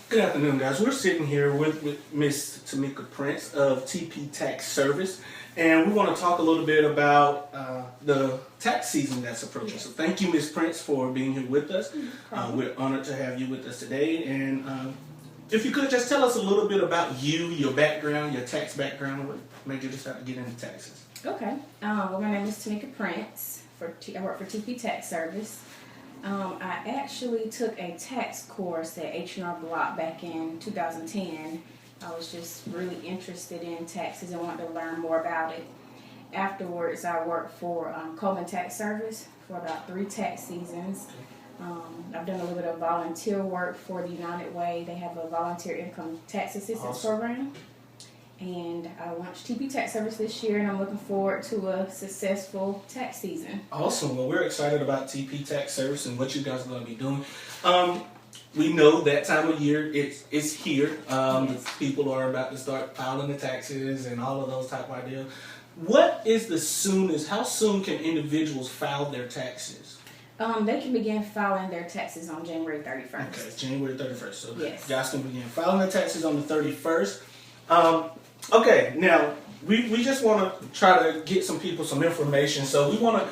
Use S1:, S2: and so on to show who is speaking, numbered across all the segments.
S1: Good afternoon, guys. We're sitting here with Miss Tamika Prince of TP Tax Service, and we want to talk a little bit about the tax season that's approaching. So thank you, Miss Prince, for being here with us. We're honored to have you with us today. And if you could just tell us a little bit about you, your background, your tax background, what made you decide to get into taxes?
S2: Okay. Well, my name is Tamika Prince. I work for TP Tax Service. I actually took a tax course at H&R Block back in 2010. I was just really interested in taxes and wanted to learn more about it. Afterwards, I worked for Coleman Tax Service for about 3 tax seasons. I've done a little bit of volunteer work for the United Way. They have a volunteer income tax assistance program. And I launched TP Tax Service this year, and I'm looking forward to a successful tax season.
S1: Awesome. Well, we're excited about TP Tax Service and what you guys are going to be doing. We know that time of year it's here.
S2: Yes.
S1: People are about to start filing the taxes and all of those type of ideas. What is the soonest? How soon can individuals file their taxes?
S2: They can begin filing their taxes on January 31st.
S1: Okay, January 31st. So
S2: yes,
S1: guys can begin filing their taxes on the 31st. Okay, now we just want to try to get some people some information. So we want to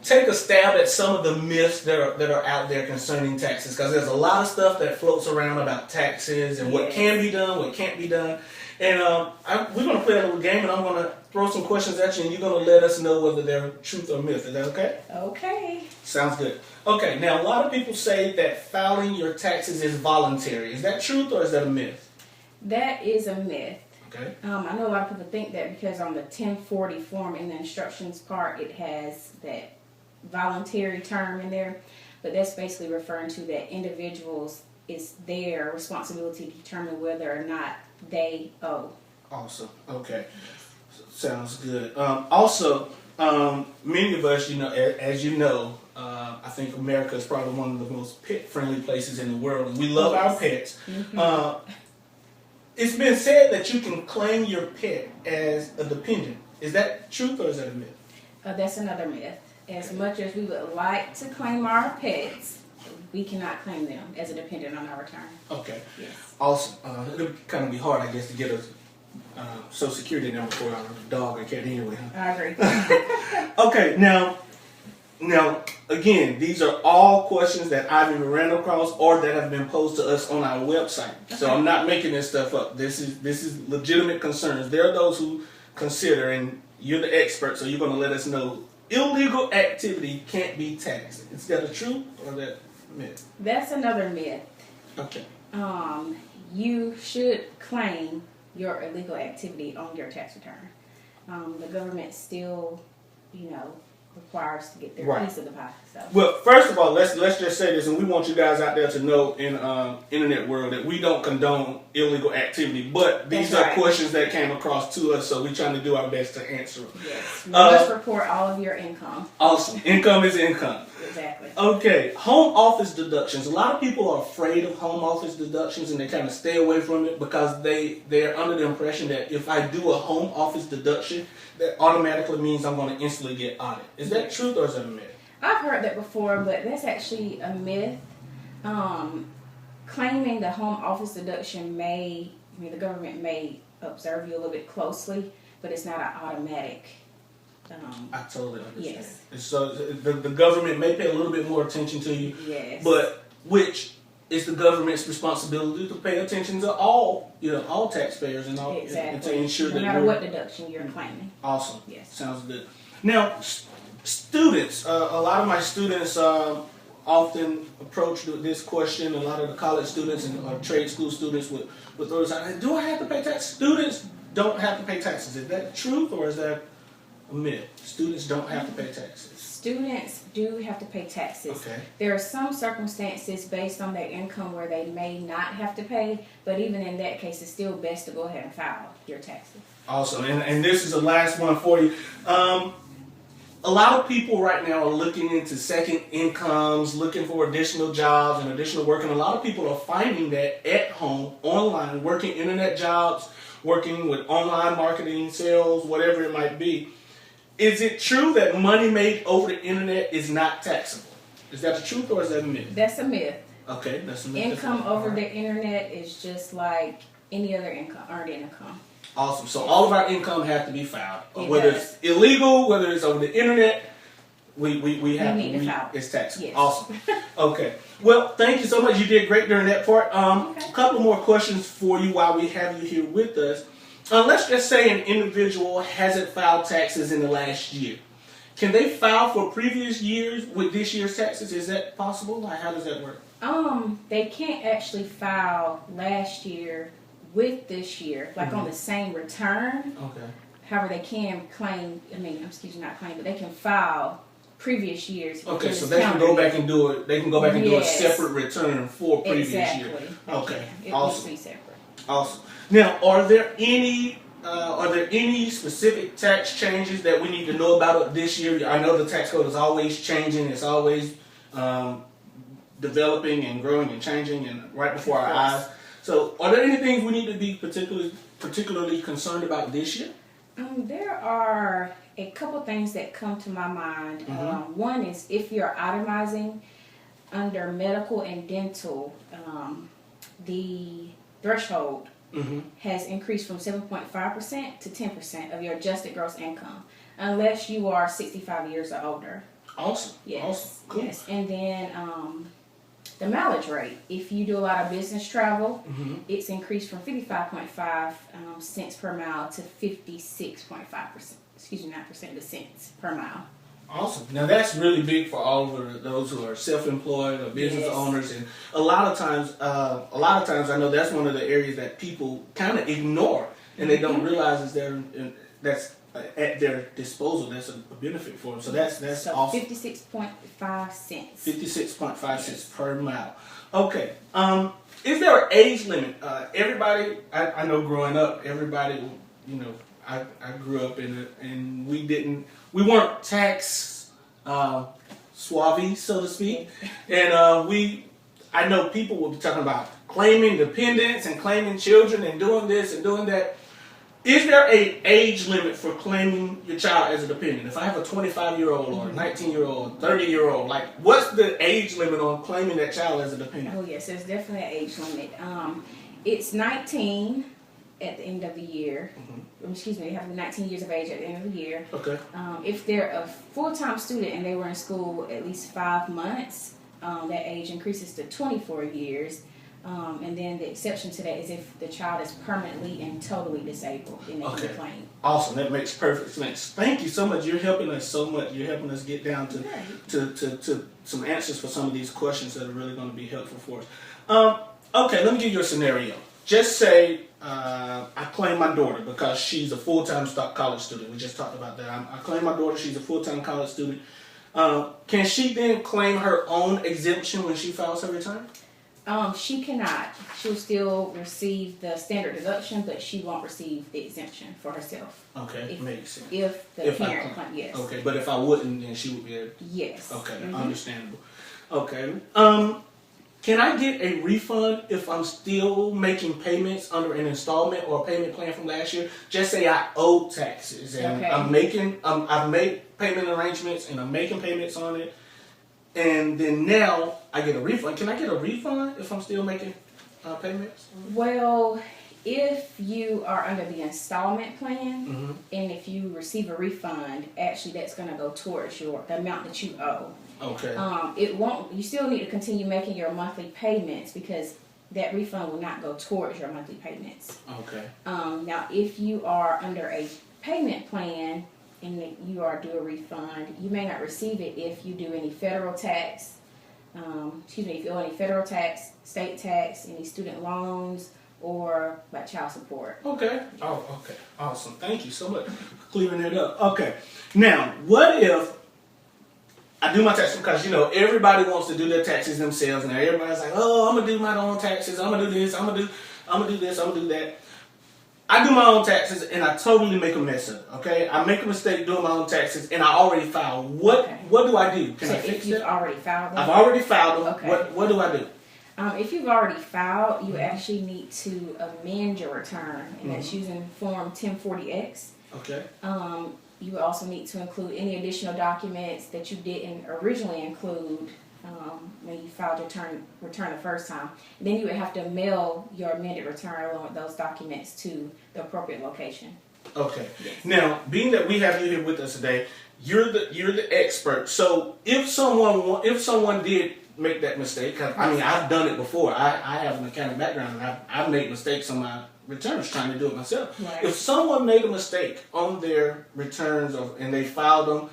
S1: take a stab at some of the myths that are out there concerning taxes, because there's a lot of stuff that floats around about taxes and what can be done, what can't be done. And we're going to play a little game, and I'm going to throw some questions at you, and you're going to let us know whether they're truth or myth. Is that okay?
S2: Okay.
S1: Sounds good. Okay, now a lot of people say that filing your taxes is voluntary. Is that truth or is that a myth?
S2: That is a myth.
S1: Okay.
S2: I know a lot of people think that because on the 1040 form in the instructions part, it has that voluntary term in there, but that's basically referring to that individuals, it's their responsibility to determine whether or not they owe.
S1: Awesome. Okay. Sounds good. Also, many of us, as you know, I think America is probably one of the most pet-friendly places in the world, and we love our pets. Mm-hmm. It's been said that you can claim your pet as a dependent. Is that truth or is that a myth?
S2: That's another myth. As much as we would like to claim our pets, we cannot claim them as a dependent on our return.
S1: Okay.
S2: Yes.
S1: Awesome. It'll kind of be hard, I guess, to get a Social Security number for our dog or cat anyway. Huh?
S2: I agree.
S1: Okay, now, again, these are all questions that I've either ran across or that have been posed to us on our website. Okay. So I'm not making this stuff up. This is legitimate concerns. There are those who consider, and you're the expert, so you're going to let us know, illegal activity can't be taxed. Is that a truth or that myth?
S2: That's another myth.
S1: Okay.
S2: You should claim your illegal activity on your tax return. The government still, requires to get their piece of the pie. So.
S1: Well, first of all, let's just say this, and we want you guys out there to know in internet world that we don't condone illegal activity, but these are questions that came across to us, so we're trying to do our best to answer them.
S2: Yes, you must report all of your income.
S1: Awesome. Income is income.
S2: Exactly.
S1: Okay, home office deductions. A lot of people are afraid of home office deductions, and they kind of stay away from it because they're under the impression that if I do a home office deduction, that automatically means I'm going to instantly get audited. Is that truth or is that a myth?
S2: I've heard that before, but that's actually a myth. Claiming the home office deduction the government may observe you a little bit closely, but it's not an automatic.
S1: I totally understand.
S2: Yes.
S1: So the government may pay a little bit more attention to you,
S2: yes,
S1: but which is the government's responsibility to pay attention to all taxpayers and all,
S2: exactly,
S1: to ensure that
S2: no matter what deduction you're claiming.
S1: Awesome.
S2: Yes.
S1: Sounds good. Now, students, a lot of my students often approach this question. A lot of the college students and trade school students with those, do I have to pay taxes? Students don't have to pay taxes. Is that truth or is that a myth? Students don't have to pay taxes.
S2: Students do have to pay taxes.
S1: Okay.
S2: There are some circumstances based on their income where they may not have to pay, but even in that case, it's still best to go ahead and file your taxes.
S1: Awesome. And this is the last one for you. A lot of people right now are looking into second incomes, looking for additional jobs and additional work, and a lot of people are finding that at home, online, working internet jobs, working with online marketing, sales, whatever it might be. Is it true that money made over the internet is not taxable? Is that the truth or is that a myth?
S2: That's a myth.
S1: Okay, that's
S2: Income over the internet is just like any other income, earned income.
S1: Awesome. So all of our income has to be filed, whether
S2: does.
S1: it's illegal, whether it's over the internet. We have
S2: need to file.
S1: It's taxable.
S2: Yes.
S1: Awesome. Okay. Well, thank you so much. You did great during that part.
S2: Okay.
S1: A couple more questions for you while we have you here with us. Let's just say an individual hasn't filed taxes in the last year. Can they file for previous years with this year's taxes? Is that possible? Like, how does that work?
S2: They can't actually file last year with this year, like on the same return.
S1: Okay.
S2: However, they can claim, not claim, but they can file previous years.
S1: Okay, so they can go back and do it. They can go back and do a separate return for previous year. Okay, awesome.
S2: It needs to be separate.
S1: Awesome. Now, are there any specific tax changes that we need to know about this year? I know the tax code is always changing. It's always developing and growing and changing, and right before our eyes. So, are there any things we need to be particularly concerned about this year?
S2: There are a couple things that come to my mind. One is if you're itemizing under medical and dental, the threshold has increased from 7.5% to 10% of your adjusted gross income, unless you are 65 years or older.
S1: Awesome.
S2: Yes.
S1: Awesome. Cool.
S2: Yes. And then the mileage rate. If you do a lot of business travel, it's increased from 55.5 cents per mile to 56.5%. Excuse me, not percent, the cents per mile.
S1: Awesome. Now that's really big for all of those who are self-employed or business owners, and a lot of times I know that's one of the areas that people kind of ignore, and they don't realize is that's at their disposal. That's a benefit for them. So that's awesome.
S2: 56.5 cents.
S1: 56.5 cents per mile. Okay. Is there an age limit? Everybody, I know growing up, everybody, I grew up and we weren't tax suave, so to speak, and I know people will be talking about claiming dependents and claiming children and doing this and doing that. Is there an age limit for claiming your child as a dependent? If I have a 25-year-old or a 19-year-old, 30-year-old, like what's the age limit on claiming that child as a dependent?
S2: Oh yes, there's definitely an age limit. It's 19 at the end of the year. Excuse me, they have to be 19 years of age at the end of the year.
S1: Okay.
S2: If they're a full-time student and they were in school at least 5 months, that age increases to 24 years. And then the exception to that is if the child is permanently and totally disabled, then they can claim.
S1: Awesome. That makes perfect sense. Thank you so much. You're helping us so much. You're helping us get down to some answers for some of these questions that are really going to be helpful for us. Okay, let me give you a scenario. Just say I claim my daughter because she's a full-time college student. We just talked about that. I claim my daughter. She's a full-time college student. Can she then claim her own exemption when she files her return?
S2: She cannot. She'll still receive the standard deduction, but she won't receive the exemption for herself.
S1: Okay, makes sense.
S2: If the parent claims, yes.
S1: Okay, but if I wouldn't, then she would be able to.
S2: Yes.
S1: Okay, understandable. Okay. Can I get a refund if I'm still making payments under an installment or a payment plan from last year? Just say I owe taxes and I've made payment arrangements and I'm making payments on it. And then now I get a refund. Can I get a refund if I'm still making payments?
S2: Well, if you are under the installment plan and if you receive a refund, actually that's going to go towards the amount that you owe.
S1: Okay.
S2: It won't. You still need to continue making your monthly payments because that refund will not go towards your monthly payments.
S1: Okay.
S2: Now, if you are under a payment plan and you are due a refund, you may not receive it if you do any federal tax. If you owe any federal tax, state tax, any student loans, or like child support.
S1: Okay. Oh, okay. Awesome. Thank you so much for clearing that up. Okay. Now, what if I do my taxes because, everybody wants to do their taxes themselves. Now, everybody's like, oh, I'm going to do my own taxes. I'm going to do this. I'm going to do this. I'm going to do that. I do my own taxes and I totally make a mess of it, okay? I make a mistake doing my own taxes and I already filed. What do I do? Can I fix
S2: if you've
S1: that?
S2: already filed them?
S1: I've already filed them.
S2: Okay.
S1: What do I do?
S2: If you've already filed, you actually need to amend your return, and that's using Form 1040X.
S1: Okay.
S2: You also need to include any additional documents that you didn't originally include when you filed your return the first time. Then you would have to mail your amended return along with those documents to the appropriate location.
S1: Okay.
S2: Yes.
S1: Now, being that we have you here with us today, you're the expert. So if someone did make that mistake, 'cause, I mean, I've done it before. I have an accounting background, and I've made mistakes on my returns trying to do it myself.
S2: Right.
S1: If someone made a mistake on their returns and they filed them,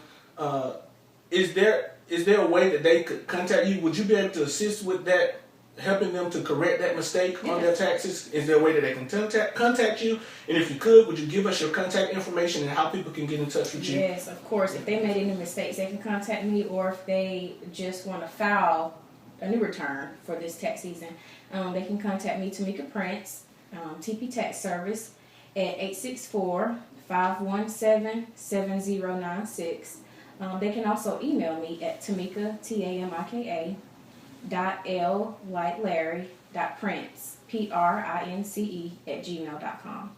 S1: is there a way that they could contact you? Would you be able to assist with that, helping them to correct that mistake on their taxes? Is there a way that they can contact you? And if you could, would you give us your contact information and how people can get in touch with you?
S2: Yes, of course. If they made any mistakes, they can contact me, or if they just want to file a new return for this tax season, they can contact me, Tamika Prince, TP Tax Service, at 864-517-7096. They can also email me at Tamika, Tamika, .l like Larry, .prince, PRINCE, @gmail.com.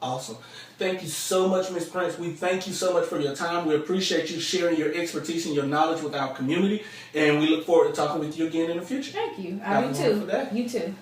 S1: Awesome. Thank you so much, Ms. Prince. We thank you so much for your time. We appreciate you sharing your expertise and your knowledge with our community, and we look forward to talking with you again in the future.
S2: Thank you.
S1: Have
S2: I
S1: a
S2: do too.
S1: wonderful day.
S2: You too.